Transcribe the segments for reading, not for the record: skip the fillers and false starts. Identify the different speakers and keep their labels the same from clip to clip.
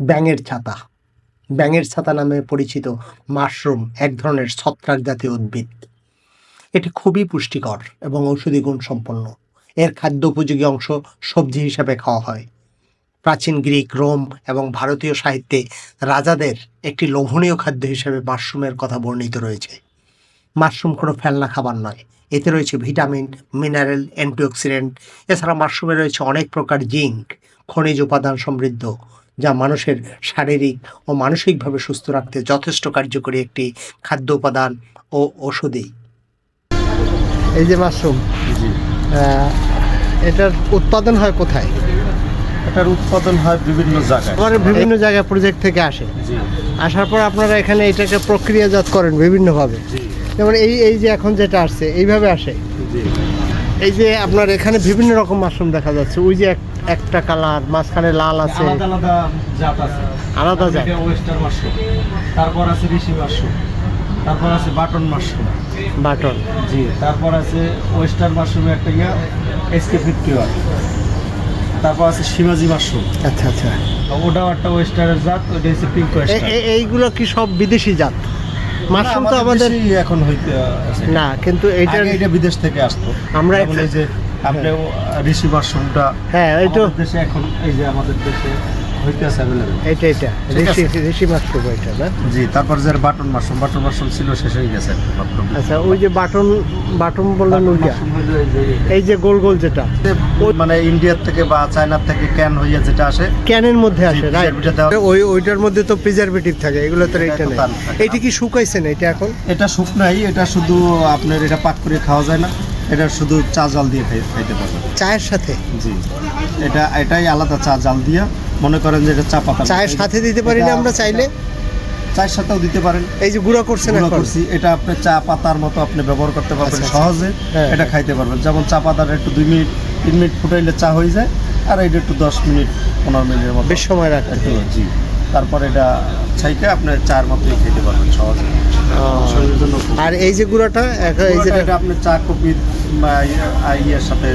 Speaker 1: ব্যাঙের ছাতা। ব্যাঙের ছাতা নামে পরিচিত মাশরুম এক ধরনের ছত্রাক জাতীয় উদ্ভিদ। এটি খুবই পুষ্টিকর এবং ঔষধি গুণ সম্পন্ন। এর খাদ্য উপযোগী অংশ সবজি হিসাবে খাওয়া হয়। প্রাচীন গ্রিক, রোম এবং ভারতীয় সাহিত্যে রাজাদের একটি লোভনীয় খাদ্য হিসেবে মাশরুমের কথা বর্ণিত রয়েছে। মাশরুম কোনো ফেলনা খাবার নয়। এতে রয়েছে ভিটামিন, মিনারেল, অ্যান্টিঅক্সিডেন্ট। এছাড়া মাশরুমে রয়েছে অনেক প্রকার জিঙ্ক, খনিজ উপাদান সমৃদ্ধ, যা মানুষের শারীরিক ও মানসিকভাবে সুস্থ রাখতে যথেষ্ট কার্যকরী একটি খাদ্য উপাদান ও ঔষধি। এই যে মাশরুম,
Speaker 2: জি,
Speaker 1: এটার উৎপাদন হয় কোথায়?
Speaker 2: এটার উৎপাদন হয় বিভিন্ন জায়গায়।
Speaker 1: আমার বিভিন্ন জায়গায় প্রজেক্ট থেকে আসে।
Speaker 2: জি,
Speaker 1: আসার পর আপনারা এখানে এটাকে প্রক্রিয়াজাত করেন বিভিন্নভাবে।
Speaker 2: জি,
Speaker 1: যেমন এই যে এখন যেটা আসছে এইভাবে আসে।
Speaker 2: জি।
Speaker 1: এই যে আপনার এখানে বিভিন্ন রকম মাশরুম দেখা যাচ্ছে, ওই যে একটা কালার, মাঝখানে লাল আছে,
Speaker 2: আলাদা আলাদা জাত আছে।
Speaker 1: আলাদা জাত।
Speaker 2: এটা ওয়েস্টার মাশরুম, তারপর আছে ঋষি মাশরুম, তারপর আছে বাটন মাশরুম।
Speaker 1: বাটন।
Speaker 2: জি, তারপর আছে ওয়েস্টার মাশরুমের একটা SK51, তারপর আছে সীমাজি মাশরুম।
Speaker 1: আচ্ছা আচ্ছা।
Speaker 2: ওটাও একটা ওয়েস্টারের জাত, ওইটা হচ্ছে পিঙ্ক ওয়েস্টার।
Speaker 1: এইগুলো কি সব বিদেশি জাত? মাশরুম তো আমাদের
Speaker 2: দেশেই এখন হইতে আছে।
Speaker 1: না, কিন্তু
Speaker 2: এটা বিদেশ থেকে আসতো।
Speaker 1: আমরা
Speaker 2: যেমন এই যে আপনি ঋষি মাশরুমটা,
Speaker 1: হ্যাঁ এই তো
Speaker 2: আমাদের দেশে এখন এই যে আমাদের দেশে হইতে আছে অ্যাভেলেবল।
Speaker 1: এটা
Speaker 2: ঠিক আছে।
Speaker 1: ঋষি মাশরুম এটা না?
Speaker 2: জি, তারপর যে বাটন মাশরুম ছিল, শেষ হয়ে গেছে মাত্র।
Speaker 1: আচ্ছা, ওই যে বাটন বললেন ওইটা,
Speaker 2: মাশরুম হইলো এই যে
Speaker 1: এই যে গোল গোল যেটা
Speaker 2: মানে ইন্ডিয়ার থেকে বা চায়নার থেকে ক্যান হইয়া যেটা আসে,
Speaker 1: ক্যানের মধ্যে আসে,
Speaker 2: জি,
Speaker 1: রাইট?
Speaker 2: preservative দেওয়া।
Speaker 1: ওইটার মধ্যে তো প্রিজারভেটিভ থাকে, এগুলো তো
Speaker 2: এটা
Speaker 1: এটা
Speaker 2: তো
Speaker 1: নেই।
Speaker 2: তার থাকে।
Speaker 1: এইটা কি শুকাইছেন এটা এখন?
Speaker 2: এটা শুকনাই, এটা শুধু আপনার এটা পাক করে খাওয়া যায় না, এটা শুধু চা জাল দিয়ে খাইতে পারবেন
Speaker 1: চায়ের সাথে?
Speaker 2: জি, এটাই আলাদা চা জাল দিয়া, মনে করেন যে এটা চা পাতা
Speaker 1: চায়ের সাথে দিতে পারি না আমরা চাইলে?
Speaker 2: চায়ের সাথেও দিতে পারেন।
Speaker 1: এই যে গুঁড়া করছেন
Speaker 2: গুঁড়ো
Speaker 1: এখন?
Speaker 2: করছি, এটা আপনি চা পাতার মতো আপনি ব্যবহার করতে পারবেন
Speaker 1: আচ্ছা,
Speaker 2: সহজে।
Speaker 1: হ্যাঁ।
Speaker 2: এটা খাইতে পারবেন, যেমন চা পাতাটা একটু 2 মিনিট 3 মিনিট ফুটাইলে চা হয়ে যায়, আর এটা একটু 10 মিনিট 15 মিনিটের মতো
Speaker 1: বেশ সময় রাখতে
Speaker 2: একটু।
Speaker 1: হবে।
Speaker 2: জি, তারপর এটা ছাইকে আপনি চায়ের মতোই খেতে পারবেন সহজে, শরীরের জন্য খুব।
Speaker 1: আর এই যে গুঁড়াটা এই যে
Speaker 2: এটা আপনি চা কফি বা ইয়ের সাথে,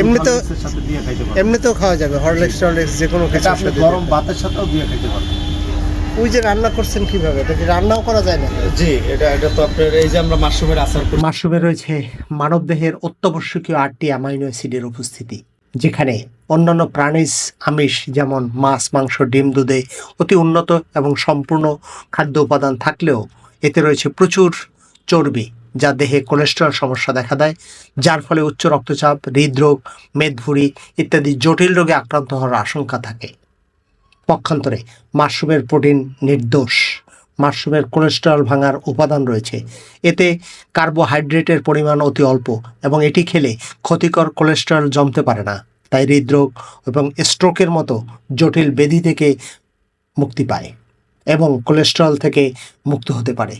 Speaker 1: এমনিতেও
Speaker 2: হরলিক্সের সাথে দিয়ে খাইতে পারবেন।
Speaker 1: এমনিতেও খাওয়া যাবে, হরলিক্স টরলিক্স যে কোনো
Speaker 2: এটা
Speaker 1: কিছুর
Speaker 2: আপনি
Speaker 1: সাথে।
Speaker 2: গরম ভাতের সাথেও দিয়ে খাইতে পারবেন।
Speaker 1: ওই যে রান্না করছেন কিভাবে? এটা কি রান্নাও করা যায় না?
Speaker 2: জি, এটা তো আপনার এই যে আমরা মাশরুমের আচার করি।
Speaker 1: মাশরুমে রয়েছে মানবদেহের অত্যাবশ্যকীয় 8টি অ্যামাইনো অ্যাসিডের উপস্থিতি, যেখানে অন্যান্য প্রাণীজ আমিষ যেমন মাছ, মাংস, ডিম, দুধে অতি উন্নত এবং সম্পূর্ণ খাদ্য উপাদান থাকলেও এতে রয়েছে প্রচুর চর্বি, যা দেহে কোলেস্টেরল সমস্যা দেখা দেয়, যার ফলে উচ্চ রক্তচাপ, হৃদরোগ, মেদভুঁড়ি ইত্যাদি জটিল রোগে আক্রান্ত হওয়ার আশঙ্কা থাকে। পক্ষান্তরে মাশরুমের প্রোটিন নির্দোষ। মাশরুমের কোলেস্টেরল ভাঙার উপাদান রয়েছে। এতে কার্বোহাইড্রেটের পরিমাণ অতি অল্প এবং এটি খেলে ক্ষতিকর কোলেস্টেরল জমতে পারে না, তাই হৃদরোগ এবং স্ট্রোকের মতো জটিল ব্যাধি থেকে মুক্তি পায় এবং কোলেস্টেরল থেকে মুক্ত হতে পারে।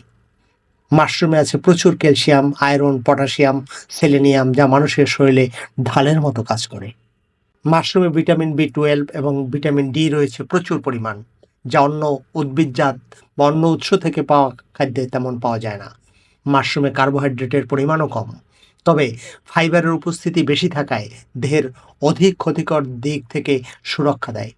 Speaker 1: মাশরুমে আছে প্রচুর ক্যালসিয়াম, আয়রন, পটাশিয়াম, সেলেনিয়াম, যা মানুষের শরীরে ঢালের মতো কাজ করে। মাশরুমে ভিটামিন B12 এবং ভিটামিন ডি রয়েছে প্রচুর পরিমাণ, যা অন্য উদ্ভিদজাত বা অন্য উৎস থেকে পাওয়া খাদ্যে তেমন পাওয়া যায় না। মাশরুমে কার্বোহাইড্রেটের পরিমাণও কম, তবে ফাইবারের উপস্থিতি বেশি থাকায় দেহের অধিক ক্ষতিকর দিক থেকে সুরক্ষা দেয়।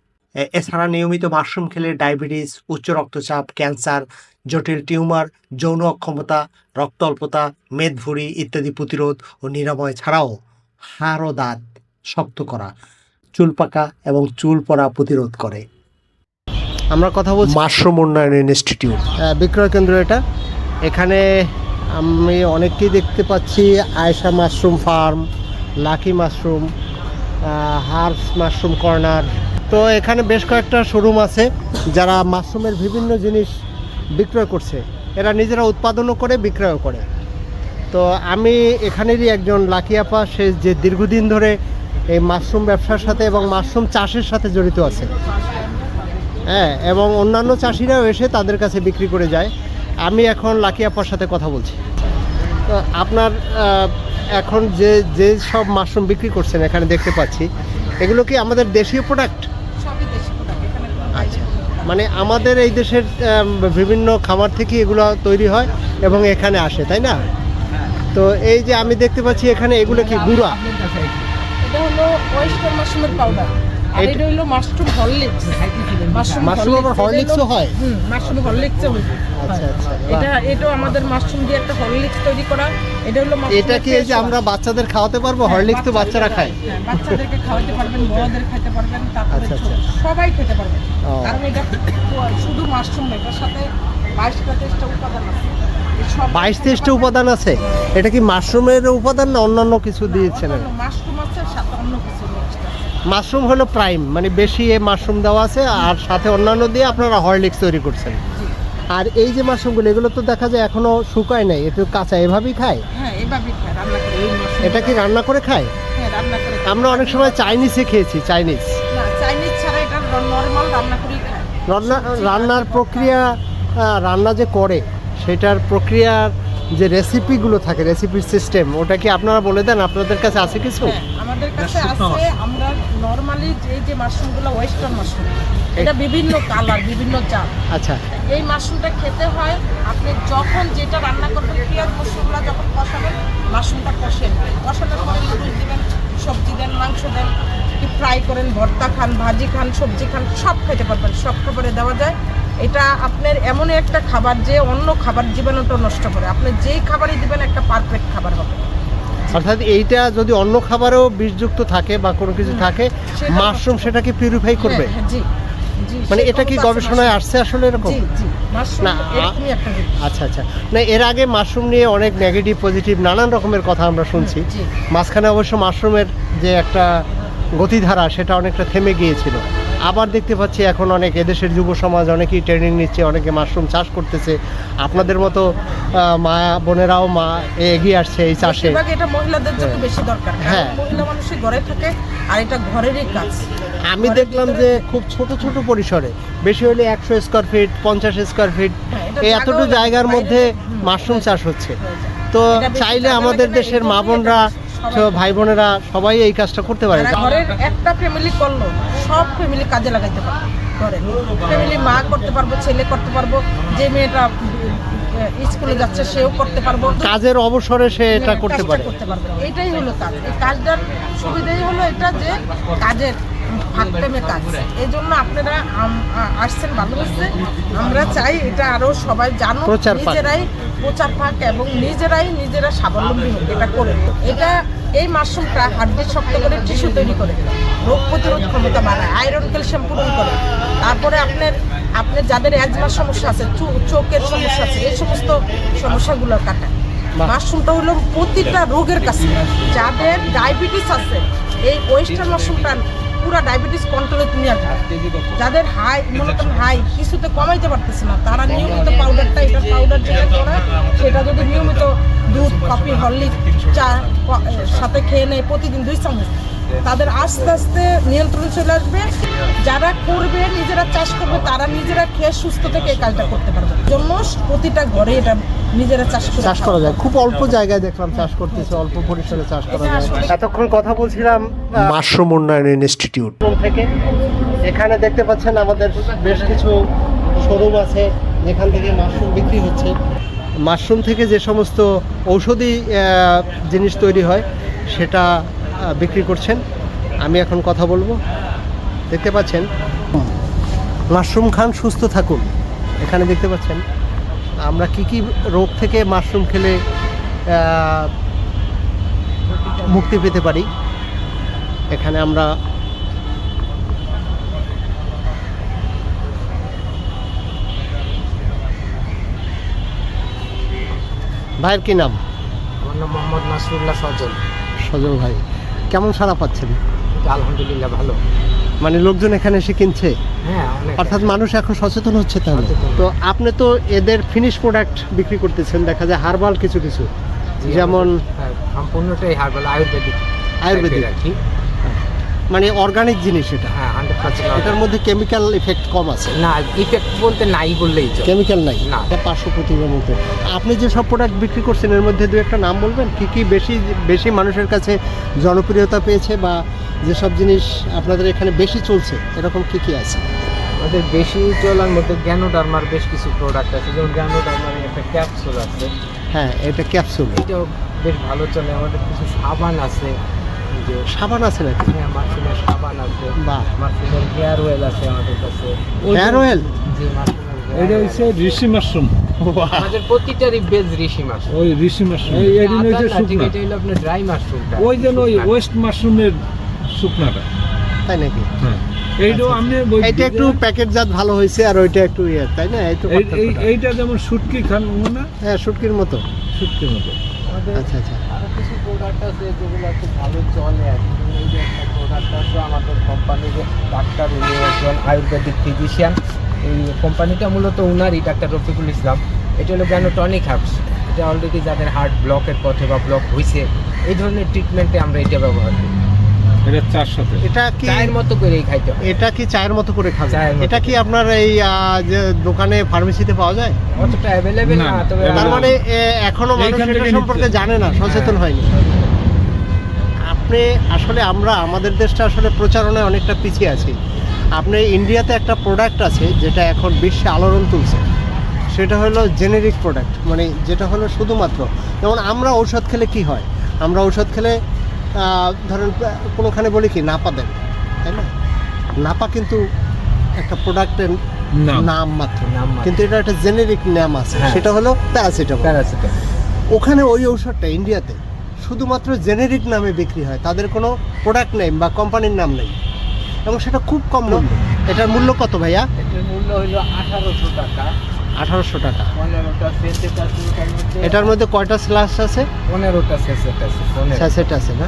Speaker 1: এছাড়া নিয়মিত মাশরুম খেলে ডায়াবেটিস, উচ্চ রক্তচাপ, ক্যান্সার, জটিল টিউমার, যৌন অক্ষমতা, রক্ত অল্পতা, মেদভুঁড়ি ইত্যাদি প্রতিরোধ ও নিরাময় ছাড়াও হাড় ও দাঁত শক্ত করা, চুল পাকা এবং চুল পড়া প্রতিরোধ করে। আমরা কথা বলছি মাশরুম উন্নয়ন ইনস্টিটিউট বিক্রয় কেন্দ্র এটা। এখানে আমি অনেককেই দেখতে পাচ্ছি, Ayesha mushroom farm, lucky mushroom, herbs mushroom corner. তো এখানে বেশ কয়েকটা শোরুম আছে যারা মাশরুমের বিভিন্ন জিনিস বিক্রয় করছে। এরা নিজেরা উৎপাদনও করে, বিক্রয়ও করে। তো আমি এখানেরই একজন লাকি আপা, সে যে দীর্ঘদিন ধরে এই মাশরুম ব্যবসার সাথে এবং মাশরুম চাষের সাথে জড়িত আছে, হ্যাঁ, এবং অন্যান্য চাষিরাও এসে তাদের কাছে বিক্রি করে যায়। আমি এখন লাকি আপার সাথে কথা বলছি। তো আপনার এখন যে সব মাশরুম বিক্রি করছেন এখানে দেখতে পাচ্ছি, এগুলো কি আমাদের দেশীয় প্রোডাক্ট?
Speaker 3: সবই দেশি প্রোডাক্ট এখানে।
Speaker 1: আচ্ছা, মানে আমাদের এই দেশের বিভিন্ন খামার থেকে এগুলো তৈরি হয় এবং এখানে আসে, তাই না? তো এই যে আমি দেখতে পাচ্ছি এখানে, এগুলো কি গুঁড়া?
Speaker 3: এটা হলো ওয়েস্টার মাশরুমের পাউডার। আর এটা হলো মাশরুম হরলিক্স।
Speaker 1: মাশরুম আবার হরলিক্সও হয়?
Speaker 3: মাশরুম হরলিক্সও হয়।
Speaker 1: আচ্ছা আচ্ছা,
Speaker 3: এটাও আমাদের মাশরুম দিয়ে একটা হরলিক্স তৈরি করা। এটা হলো
Speaker 1: এটা কি এই যে আমরা বাচ্চাদের খাওয়াতে পারবো? হরলিক্স তো বাচ্চারা খায়।
Speaker 3: হ্যাঁ, বাচ্চাদেরকে খাওয়াতে পারবেন, বড়দের খেতে পারবেন, তারপরে
Speaker 1: আচ্ছা, আচ্ছা।
Speaker 3: সবাই খেতে পারবেন।
Speaker 1: ও।
Speaker 3: কারণ এটা শুধু মাশরুম না, এটার সাথে 22-23টা উপাদান আছে। এই সব
Speaker 1: 22-23টা উপাদান আছে। এটা কি মাশরুমের উপাদান না অন্যান্য কিছু দিয়েছেন?
Speaker 3: মাশরুম আছে, সাথে অন্য কিছু mixed আছে।
Speaker 1: মাশরুম হলো প্রাইম, মানে বেশি মাশরুম দেওয়া আছে, আর সাথে অন্যান্য দিয়ে আপনারা হরলিক্স তৈরি করছেন।
Speaker 3: জি।
Speaker 1: আর এই যে মাশরুমগুলো, এগুলো তো দেখা যায় এখনো শুকায় নাই, একটু কাঁচা এভাবেই খায়।
Speaker 3: হ্যাঁ, এভাবেই খায়, রান্না করে। এই mushroom
Speaker 1: এটা কি রান্না করে খায়?
Speaker 3: হ্যাঁ, রান্না করে খায়।
Speaker 1: আমরা অনেক সময় চাইনিজে খেয়েছি, চাইনিজ
Speaker 3: না, চাইনিজ ছাড়া এটা নরমাল রান্না করেই খায়।
Speaker 1: রান্নার প্রক্রিয়া, রান্না যে করে সেটার প্রক্রিয়ার যে রেসিপিগুলো থাকে, রেসিপির সিস্টেম, ওটা কি আপনারা বলে দেন? আপনাদের কাছে আছে কিছু?
Speaker 3: হ্যাঁ, আমাদের কাছে আছে। আমরা নরমালি যে মাশরুমগুলো ওয়েস্টার্ন মাশরুম, এটা বিভিন্ন কালার, বিভিন্ন জাত।
Speaker 1: আচ্ছা,
Speaker 3: এই মাশরুমটা খেতে হয়, আপনি যখন যেটা রান্না করবেন, পেঁয়াজ মশলা যখন কষাবেন, মাশরুমটা কষেন, কষানোর পরে নুডলস দিবেন, সবজি দেন, মাংস দেন, কি ফ্রাই করেন, ভর্তা খান, ভাজি খান, সবজি খান, সব খেতে পারবেন, সব খাবারে দেওয়া যায়। এটা আপনার এমন একটা খাবার যে অন্য খাবার জীবাণুটা নষ্ট করে। আপনি যেই খাবারই দিবেন একটা পারফেক্ট খাবার হবে।
Speaker 1: অর্থাৎ এইটা যদি অন্য খাবারেও বিষযুক্ত থাকে বা কোনো কিছু থাকে,
Speaker 3: সেটা
Speaker 1: মাশরুম সেটাকে পিউরিফাই করবে।
Speaker 3: হ্যাঁ, জি জি।
Speaker 1: মানে
Speaker 3: সে
Speaker 1: এটা কি
Speaker 3: ক্ষমতা আছে
Speaker 1: গবেষণায়
Speaker 3: মাশরুম।
Speaker 1: আসছে আসলে এরকম?
Speaker 3: জি জি, মাশরুম
Speaker 1: না,
Speaker 3: এরকমই একটা জিনিস।
Speaker 1: আচ্ছা আচ্ছা, না এর আগে মাশরুম নিয়ে অনেক নেগেটিভ পজিটিভ নানান রকমের কথা আমরা শুনছি।
Speaker 3: জি।
Speaker 1: মাঝখানে অবশ্য মাশরুমের যে একটা গতিধারা সেটা অনেকটা থেমে গিয়েছিল। আবার দেখতে পাচ্ছি এখন অনেক এদেশের যুব সমাজ অনেকেই ট্রেনিং নিচ্ছে, অনেকে মাশরুম চাষ করতেছে। আপনাদের মতো মা বোনেরাও এগিয়ে আসছে এই চাষে।
Speaker 3: বেশিরভাগ এটা মহিলাদের জন্য
Speaker 1: হ্যাঁ।
Speaker 3: বেশি দরকার।
Speaker 1: হ্যাঁ।
Speaker 3: কারণ মহিলা মানুষই ঘরে থাকে, আর এটা ঘরেরই কাজ।
Speaker 1: আমি
Speaker 3: ঘরের
Speaker 1: দেখলাম
Speaker 3: ভিতরে-
Speaker 1: যে খুব ছোট ছোট পরিসরে, বেশি হলে 100 স্কোয়ার ফিট, 50 স্কোয়ার ফিট,
Speaker 3: হ্যাঁ, এটা
Speaker 1: এই এতটুকু
Speaker 3: জায়গাও
Speaker 1: জায়গার
Speaker 3: বাইরে-
Speaker 1: মধ্যে
Speaker 3: হুম,
Speaker 1: মাশরুম চাষ হচ্ছে।
Speaker 3: হয়ে যায়।
Speaker 1: তো
Speaker 3: এটা বেশি
Speaker 1: চাইলে
Speaker 3: জায়গা
Speaker 1: আমাদের
Speaker 3: লাগে না,
Speaker 1: দেশের
Speaker 3: এই
Speaker 1: মা
Speaker 3: জন্যই
Speaker 1: বোনরা,
Speaker 3: সবাই
Speaker 1: ভাই বোনেরা সবাই এই কাজটা করতে পারে।
Speaker 3: আর ঘরের একটা ফ্যামিলি করলো, সব ফ্যামিলি কাজে লাগাইতে পারবে। ঘরে ফ্যামিলি মা করতে পারবো, ছেলে করতে পারবো, যে মেয়েটা স্কুলে যাচ্ছে সেও করতে পারবো,
Speaker 1: কাজের অবসরে সে এটা করতে
Speaker 3: কাজটা
Speaker 1: পারে।
Speaker 3: করতে পারবে। এটাই হলো কাজ। এই কাজটার সুবিধাই হলো এটা যে কাজের ফাঁক টাইমে কাজ। এই জন্য আপনারা আসছেন, ভালো হচ্ছে। আমরা চাই এটা আরো সবাই জানুক,
Speaker 1: প্রচার পাক।
Speaker 3: নিজেরাই প্রচার পাক এবং নিজেরা স্বাবলম্বী হোক এটা করে। এটা এই মাশরুমটা হাড়টি শক্ত করে টিস্যু তৈরি করে, রোগ প্রতিরোধ ক্ষমতা বাড়ায়, আয়রন ক্যালসিয়াম পূরণ করে। তারপরে আপনার যাদের অ্যাজমার সমস্যা আছে, চোখের সমস্যা আছে, এই সমস্ত সমস্যাগুলো কাটায়।
Speaker 1: বাহ।
Speaker 3: মাশরুমটা হলো প্রতিটা রোগের কাছে। যাদের ডায়াবেটিস আছে, এই ওয়েস্টার্ন মাশরুমটা পুরো ডায়াবেটিস কন্ট্রোলে নিয়ে আসবে। যাদের হাই, মনে করেন হাই, কিছুতে কমাইতে পারতেছে না, তারা নিয়মিত পাউডারটা, এটা পাউডার যেটা করা, সেটা যদি নিয়মিত দুধ, কফি, হরলিক্স, চা সাথে খেয়ে নেয় প্রতিদিন 2 চামচ, তাদের আস্তে আস্তে নিয়ন্ত্রণ চলে আসবে। যারা করবে, নিজেরা চাষ করবে, তারা নিজেরা খেয়ে সুস্থ থেকে এই কাজটা করতে পারবে। জন্য প্রতিটা ঘরে এটা নিজেরা চাষ
Speaker 1: করা যায়। খুব অল্প জায়গায় দেখলাম চাষ করতেছে, অল্প পরিসরে চাষ করা যায়। এতক্ষণ কথা বলছিলাম মাশরুম উন্নয়ন ইনস্টিটিউট থেকে। এখানে দেখতে পাচ্ছেন আমাদের বেশ কিছু শোরুম আছে যেখান থেকে মাশরুম বিক্রি হচ্ছে। মাশরুম থেকে যে সমস্ত ঔষধি জিনিস তৈরি হয় সেটা বিক্রি করছেন। আমি এখন কথা বলবো। দেখতে পাচ্ছেন মাশরুম খান, সুস্থ থাকুন। এখানে দেখতে পাচ্ছেন আমরা কি কি রোগ থেকে মাশরুম খেলে মুক্তি পেতে পারি। এখানে আমরা ভাইয়ের কি নাম?
Speaker 4: আমার নাম মোহাম্মদ নাসরুল্লাহ সজল।
Speaker 1: সজল ভাই, কেমন সাড়া পাচ্ছেন?
Speaker 4: আলহামদুলিল্লাহ ভালো।
Speaker 1: মানে লোকজন এখানে এসে কিনছে,
Speaker 4: হ্যাঁ, অনেক।
Speaker 1: অর্থাৎ মানুষ এখন সচেতন হচ্ছে তাহলে।
Speaker 4: সচেতন।
Speaker 1: তো আপনি তো এদের ফিনিশ প্রোডাক্ট বিক্রি করতেছেন, দেখা যায় হার্বাল কিছু কিছু, যেমন
Speaker 4: হ্যাঁ, সম্পূর্ণটাই হার্বাল আয়ুর্বেদিক
Speaker 1: আয়ুর্বেদিক।
Speaker 4: আর কি।
Speaker 1: মানে অর্গানিক জিনিস এটা।
Speaker 4: হ্যাঁ, 100%
Speaker 1: এটার মধ্যে কেমিক্যাল ইফেক্ট কম আছে।
Speaker 4: না, ইফেক্ট বলতে নাই বললেই চলে।
Speaker 1: কেমিক্যাল নাই
Speaker 4: না।
Speaker 1: এটা পার্শ্ব প্রতিক্রিয়ার মধ্যে। আপনি যে সব প্রোডাক্ট বিক্রি করছেন এর মধ্যে দু একটা নাম বলবেন, কি কি বেশি মানুষের কাছে জনপ্রিয়তা পেয়েছে, বা যেসব জিনিস আপনাদের এখানে বেশি চলছে, এরকম কি কি আছে?
Speaker 4: আমাদের বেশি চলার মধ্যে গ্যানোডার্মার বেশ কিছু প্রোডাক্ট আছে, যেমন গ্যানোডার্মার একটা ক্যাপসুল আছে,
Speaker 1: হ্যাঁ, এটা ক্যাপসুল।
Speaker 4: এটাও বেশ ভালো চলে। আমাদের কিছু সাবান আছে, যে
Speaker 1: সাবান আছে নাকি?
Speaker 4: হ্যাঁ, মাশরুমের সাবান আছে,
Speaker 1: বাহ,
Speaker 4: মাশরুমের হেয়ার অয়েল আছে আমাদের কাছে।
Speaker 1: Hair oil.
Speaker 4: যে মাশরুমের
Speaker 2: এটা
Speaker 4: hair
Speaker 2: হচ্ছে
Speaker 4: oil।
Speaker 2: ঋষি মাশরুম।
Speaker 4: আমাদের প্রতিটারই বেজ ঋষি মাশরুম।
Speaker 2: ওই ঋষি মাশরুম এই এদিন হচ্ছে শুকনা,
Speaker 4: এটা হলো আপনার ড্রাই মাশরুমটা।
Speaker 2: ওই যেন ওই ওয়েস্ট মাশরুমের শুকনাটা।
Speaker 1: তাই নাকি?
Speaker 2: হ্যাঁ, এইটাও আপনি
Speaker 1: এটা একটু প্যাকেটজাত ভালো হয়েছে আর ওইটা একটু ইয়ে, তাই না? এই তো পার্থক্যটা।
Speaker 2: এইটা যেমন শুটকি খান না,
Speaker 1: হ্যাঁ, শুটকির মতো।
Speaker 2: শুটকির মতো।
Speaker 4: আমাদের
Speaker 1: আচ্ছা আচ্ছা।
Speaker 4: আরো কিছু প্রোডাক্ট আছে যেগুলো খুব ভালো চলে আর কি। এই যে একটা প্রোডাক্ট আছে আমাদের কোম্পানির, ডাক্তার উনি একজন আয়ুর্বেদিক ফিজিশিয়ান। এই কোম্পানিটা মূলত উনারই, ডাক্তার রফিকুল ইসলাম। এটা হলো গ্যানোটনিক হার্বস। এটা অলরেডি যাদের হার্ট ব্লকের পথে বা ব্লক হয়েছে এই ধরনের ট্রিটমেন্টে আমরা এটা ব্যবহার করি।
Speaker 2: এটা চার সাথে
Speaker 1: এটা কি
Speaker 4: চায়ের মতো করেই খাইতে হয়।
Speaker 1: এটা কি চায়ের মতো করে খাবে?
Speaker 4: চায়ের মতো
Speaker 1: এটা কি আপনার এই যে দোকানে ফার্মেসিতে পাওয়া যায়?
Speaker 4: অতটা অ্যাভেলেবেল
Speaker 2: না,
Speaker 4: না, তবে
Speaker 1: তার মানে এখনো মানুষ
Speaker 2: এইখান
Speaker 1: এটা
Speaker 2: থেকে
Speaker 1: সম্পর্কে
Speaker 2: নিচ্ছে।
Speaker 1: জানে না, সচেতন হয়নি। আপনি আসলে আমাদের দেশটা আসলে প্রচারণায় অনেকটা পিছিয়ে আছি। আপনি ইন্ডিয়াতে একটা প্রোডাক্ট আছে যেটা এখন বিশ্বে আলোড়ন তুলছে, সেটা হলো জেনেরিক প্রোডাক্ট, মানে যেটা হলো শুধুমাত্র, যেমন আমরা ঔষধ খেলে কি হয়, আমরা ঔষধ খেলে ধরেন কোনোখানে বলি কি নাপা দেন, তাই না? নাপা কিন্তু একটা প্রোডাক্টের নাম মাত্র,
Speaker 4: নাম মাত্র।
Speaker 1: কিন্তু এটা একটা জেনেরিক নাম আছে,
Speaker 4: হ্যাঁ।
Speaker 1: সেটা হলো প্যারাসিটামল।
Speaker 4: প্যারাসিটামল।
Speaker 1: ওখানে ওই ঔষধটা ইন্ডিয়াতে শুধুমাত্র জেনেরিক নামে বিক্রি হয়, তাদের কোনো প্রোডাক্ট নেই বা কোম্পানির নাম নেই, এবং সেটা খুব কম মূল্য। এটার মূল্য কত ভাইয়া?
Speaker 4: এটার মূল্য হলো 1800 টাকা।
Speaker 1: 1800 টাকা।
Speaker 4: 15টা সেট আছে এটার মধ্যে।
Speaker 1: এটার মধ্যে কয়টা স্লাশ আছে?
Speaker 4: 15টা সেট আছে। 15
Speaker 1: স্যাসেট আছে না?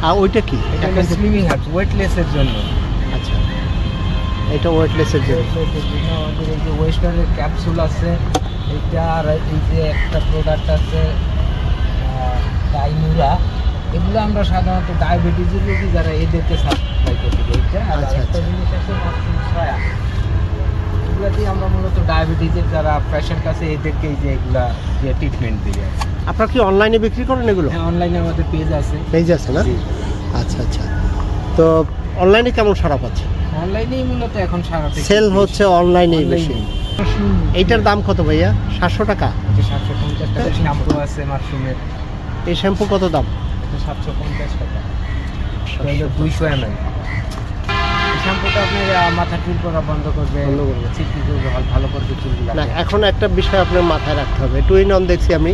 Speaker 1: আর ওইটা কি?
Speaker 4: এটা হলো স্লিমিং হার্বস, ওয়েটলেসের জন্য।
Speaker 1: আচ্ছা, এটা ওয়েটলেসের জন্য।
Speaker 4: ওয়েটলেসের জন্য আমাদের এই যে ওয়েস্টার্নের ক্যাপসুল আছে, এটা আর এই যে একটা প্রোডাক্ট আছে ডাইনুরা। এগুলো আমরা সাধারণত ডায়াবেটিসের রোগী যারা, এদেরকে সাপ্লাই করি এইটা। আর
Speaker 1: আচ্ছা,
Speaker 4: একটা
Speaker 1: আচ্ছা।
Speaker 4: জিনিস আছে মাশরুম সয়া। এগুলা দিয়ে আমরা মূলত ডায়াবেটিসের যারা পেশেন্ট আছে এদেরকে এই যে এগুলা দিয়ে ট্রিটমেন্ট দিই।
Speaker 1: আপনারা কি অনলাইনে বিক্রি করেন এগুলো?
Speaker 4: হ্যাঁ, অনলাইনে আমাদের পেজ আছে।
Speaker 1: পেজ আছে না?
Speaker 4: জি।
Speaker 1: আচ্ছা আচ্ছা। তো অনলাইনে কেমন সারা পাচ্ছে?
Speaker 4: অনলাইনেই মূলত এখন সারা
Speaker 1: সেল হচ্ছে অনলাইনেই বেশি। এইটার দাম কত ভাইয়া? 700 টাকা।
Speaker 4: 750 টাকা শ্যাম্পু আছে মাশরুমের,
Speaker 1: এই শ্যাম্পু কত দাম?
Speaker 4: 750 টাকা। এটা হলো 200 ml। এই শ্যাম্পুটা আপনার মাথা চুল পড়া বন্ধ করবে,
Speaker 1: বন্ধ করবে।
Speaker 4: চিকনি করবে, ভালো করবে চুলগুলো।
Speaker 1: না, এখন একটা বিষয় আপনার মাথায় রাখতে হবে, টুইন অন দেখছি আমি,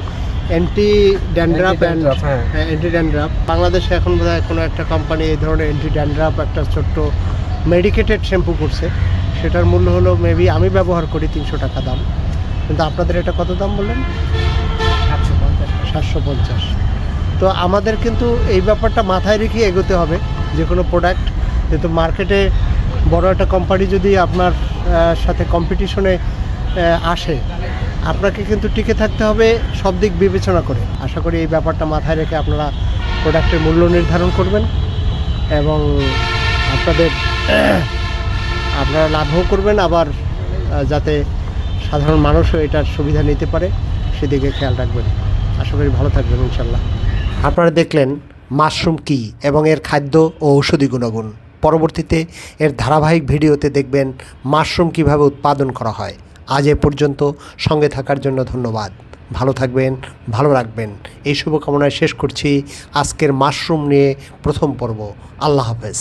Speaker 1: অ্যান্টি ড্যান্ড্রাফ অ্যান্ড
Speaker 4: Anti-dandruff, হ্যাঁ।
Speaker 1: Anti dandruff. বাংলাদেশে এখন বোধহয় কোনো একটা কোম্পানি এই ধরনের অ্যান্টি ড্যান্ড্রাফ একটা ছোট্ট মেডিকেটেড শ্যাম্পু করছে, সেটার মূল্য হলো মেবি, আমি ব্যবহার করি 300 টাকা দাম, কিন্তু আপনাদের এটা কত দাম বললেন?
Speaker 4: 750 টাকা।
Speaker 1: 750। তো আমাদের কিন্তু এই ব্যাপারটা মাথায় রেখে এগোতে হবে যে কোনো প্রোডাক্ট, যেহেতু মার্কেটে বড় একটা কোম্পানি যদি আপনার সাথে কম্পিটিশনে আসে, আপনাকে কিন্তু টিকে থাকতে হবে সব দিক বিবেচনা করে। আশা করি এই ব্যাপারটা মাথায় রেখে আপনারা প্রোডাক্টের মূল্য নির্ধারণ করবেন এবং আপনারা লাভও করবেন, আবার যাতে সাধারণ মানুষও এটার সুবিধা নিতে পারে সেদিকে খেয়াল রাখবেন। আশা করি ভালো থাকবেন ইনশাল্লাহ। আপনারা দেখলেন মাশরুম কী এবং এর খাদ্য ও ঔষধি গুণগুণ। পরবর্তীতে এর ধারাবাহিক ভিডিওতে দেখবেন মাশরুম কিভাবে উৎপাদন করা হয়। আজ এ পর্যন্ত সঙ্গে থাকার জন্য ধন্যবাদ। ভালো থাকবেন, ভালো রাখবেন, এই শুভকামনায় শেষ করছি আজকের মাশরুম নিয়ে প্রথম পর্ব। আল্লাহ হাফেজ।